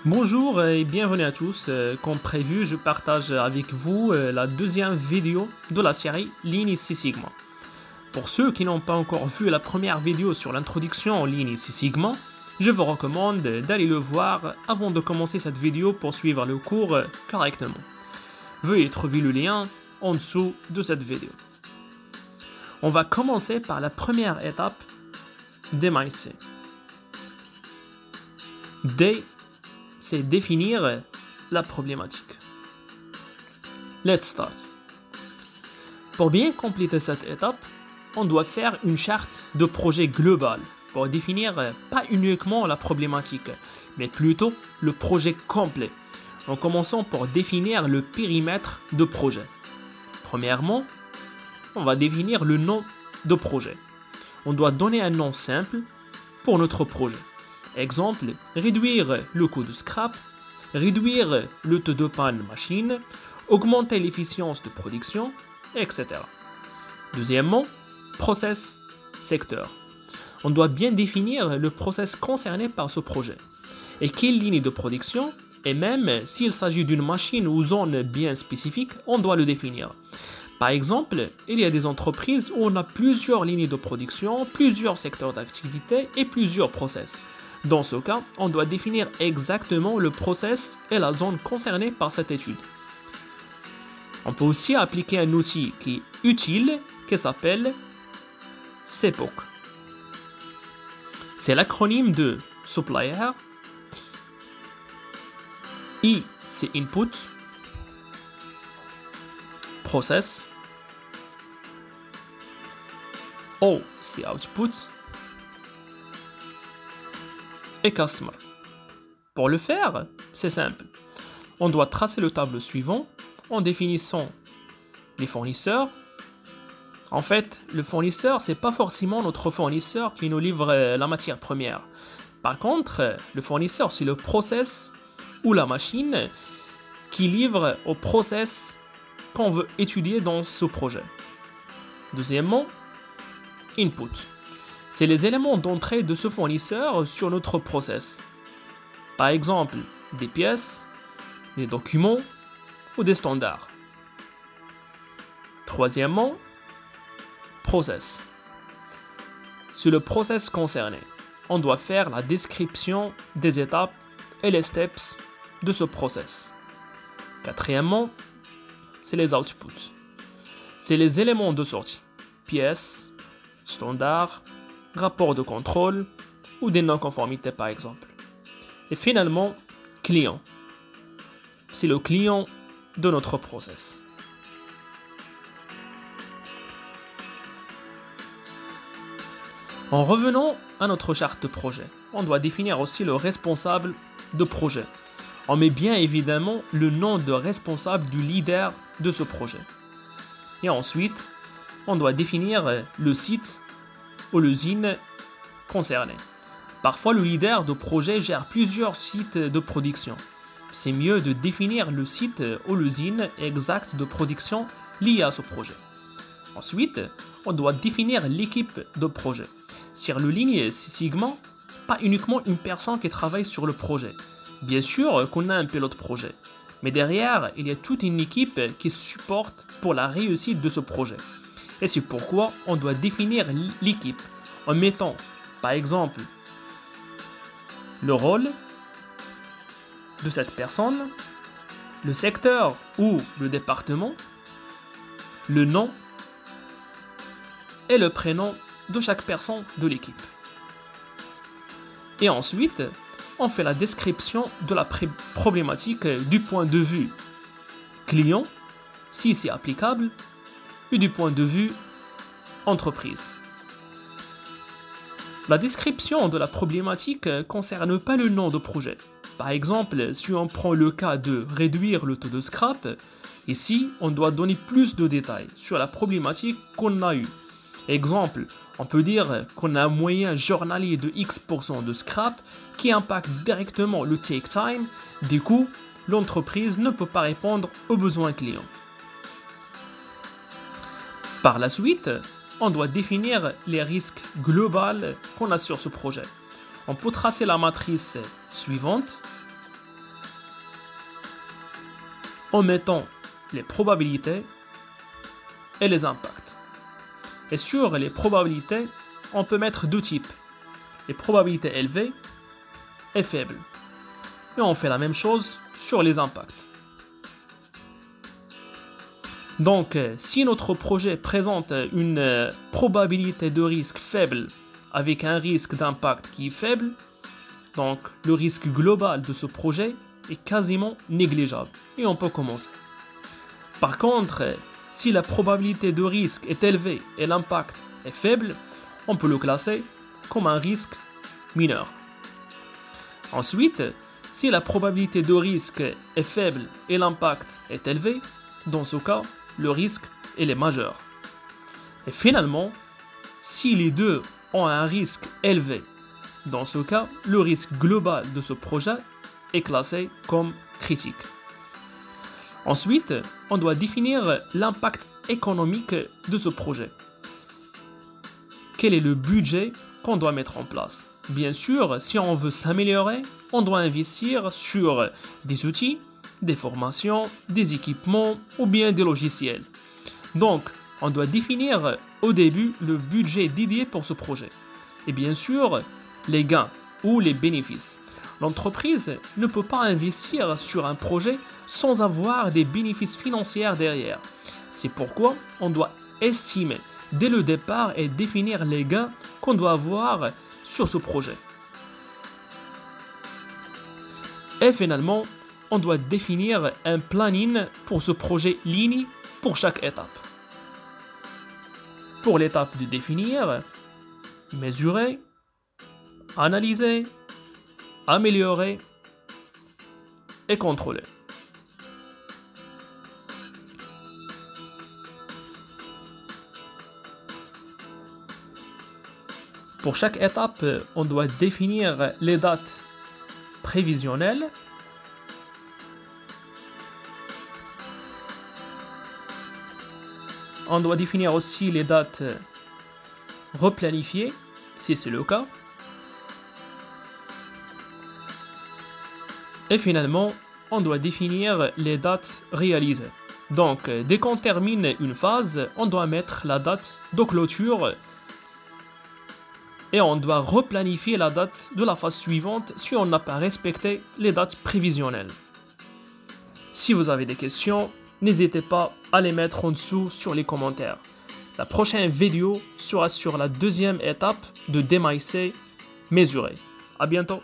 Bonjour et bienvenue à tous. Comme prévu, je partage avec vous la deuxième vidéo de la série Lean Six Sigma. Pour ceux qui n'ont pas encore vu la première vidéo sur l'introduction au Lean Six Sigma, je vous recommande d'aller le voir avant de commencer cette vidéo pour suivre le cours correctement. Veuillez trouver le lien en dessous de cette vidéo. On va commencer par la première étape des MIC. D, c'est définir la problématique. Let's start. Pour bien compléter cette étape, on doit faire une charte de projet global pour définir pas uniquement la problématique, mais plutôt le projet complet, en commençant par définir le périmètre de projet. Premièrement, on va définir le nom de projet. On doit donner un nom simple pour notre projet. Exemple, réduire le coût de scrap, réduire le taux de panne machine, augmenter l'efficience de production, etc. Deuxièmement, process secteur. On doit bien définir le process concerné par ce projet et quelle ligne de production, et même s'il s'agit d'une machine ou zone bien spécifique, on doit le définir. Par exemple, il y a des entreprises où on a plusieurs lignes de production, plusieurs secteurs d'activité et plusieurs process. Dans ce cas, on doit définir exactement le process et la zone concernée par cette étude. On peut aussi appliquer un outil qui est utile, qui s'appelle SEPOC. C'est l'acronyme de Supplier, I c'est Input, Process, O c'est Output, et Customer. Pour le faire, c'est simple. On doit tracer le tableau suivant en définissant les fournisseurs. En fait, le fournisseur, c'est pas forcément notre fournisseur qui nous livre la matière première. Par contre, le fournisseur, c'est le process ou la machine qui livre au process qu'on veut étudier dans ce projet. Deuxièmement, Input. C'est les éléments d'entrée de ce fournisseur sur notre process. Par exemple, des pièces, des documents ou des standards. Troisièmement, process. C'est le process concerné. On doit faire la description des étapes et les steps de ce process. Quatrièmement, c'est les outputs. C'est les éléments de sortie. Pièces, standards, rapport de contrôle ou des non-conformités par exemple. Et finalement, client. C'est le client de notre process. En revenant à notre charte de projet, on doit définir aussi le responsable de projet. On met bien évidemment le nom de responsable du leader de ce projet. Et ensuite, on doit définir le site ou l'usine concernée. Parfois, le leader de projet gère plusieurs sites de production. C'est mieux de définir le site ou l'usine exacte de production liée à ce projet. Ensuite, on doit définir l'équipe de projet. Sur le Lean Six Sigma, pas uniquement une personne qui travaille sur le projet. Bien sûr qu'on a un pilote projet, mais derrière, il y a toute une équipe qui supporte pour la réussite de ce projet. Et c'est pourquoi on doit définir l'équipe en mettant, par exemple, le rôle de cette personne, le secteur ou le département, le nom et le prénom de chaque personne de l'équipe. Et ensuite, on fait la description de la problématique du point de vue client, si c'est applicable, et du point de vue entreprise. La description de la problématique ne concerne pas le nom de projet. Par exemple, si on prend le cas de réduire le taux de scrap, ici, on doit donner plus de détails sur la problématique qu'on a eue. Exemple, on peut dire qu'on a un moyen journalier de X% de scrap qui impacte directement le take time, du coup, l'entreprise ne peut pas répondre aux besoins clients. Par la suite, on doit définir les risques globaux qu'on a sur ce projet. On peut tracer la matrice suivante. en mettant les probabilités et les impacts. Et sur les probabilités, on peut mettre deux types, les probabilités élevées et faibles. Et on fait la même chose sur les impacts. Donc, si notre projet présente une probabilité de risque faible avec un risque d'impact qui est faible, donc le risque global de ce projet est quasiment négligeable et on peut commencer. Par contre, si la probabilité de risque est élevée et l'impact est faible, on peut le classer comme un risque mineur. Ensuite, si la probabilité de risque est faible et l'impact est élevé, dans ce cas, le risque est majeur. Et finalement, si les deux ont un risque élevé, dans ce cas, le risque global de ce projet est classé comme critique. Ensuite, on doit définir l'impact économique de ce projet. Quel est le budget qu'on doit mettre en place? Bien sûr, si on veut s'améliorer, on doit investir sur des outils, des formations, des équipements ou bien des logiciels. Donc, on doit définir au début le budget dédié pour ce projet. Et bien sûr, les gains ou les bénéfices. L'entreprise ne peut pas investir sur un projet sans avoir des bénéfices financiers derrière. C'est pourquoi on doit estimer dès le départ et définir les gains qu'on doit avoir sur ce projet. Et finalement, on doit définir un planning pour ce projet ligne pour chaque étape. Pour l'étape de définir, mesurer, analyser, améliorer et contrôler. Pour chaque étape, on doit définir les dates prévisionnelles, on doit définir aussi les dates replanifiées, si c'est le cas. Et finalement, on doit définir les dates réalisées. Donc, dès qu'on termine une phase, on doit mettre la date de clôture et on doit replanifier la date de la phase suivante si on n'a pas respecté les dates prévisionnelles. Si vous avez des questions, n'hésitez pas à les mettre en dessous sur les commentaires. La prochaine vidéo sera sur la deuxième étape de DMIC mesurer. À bientôt.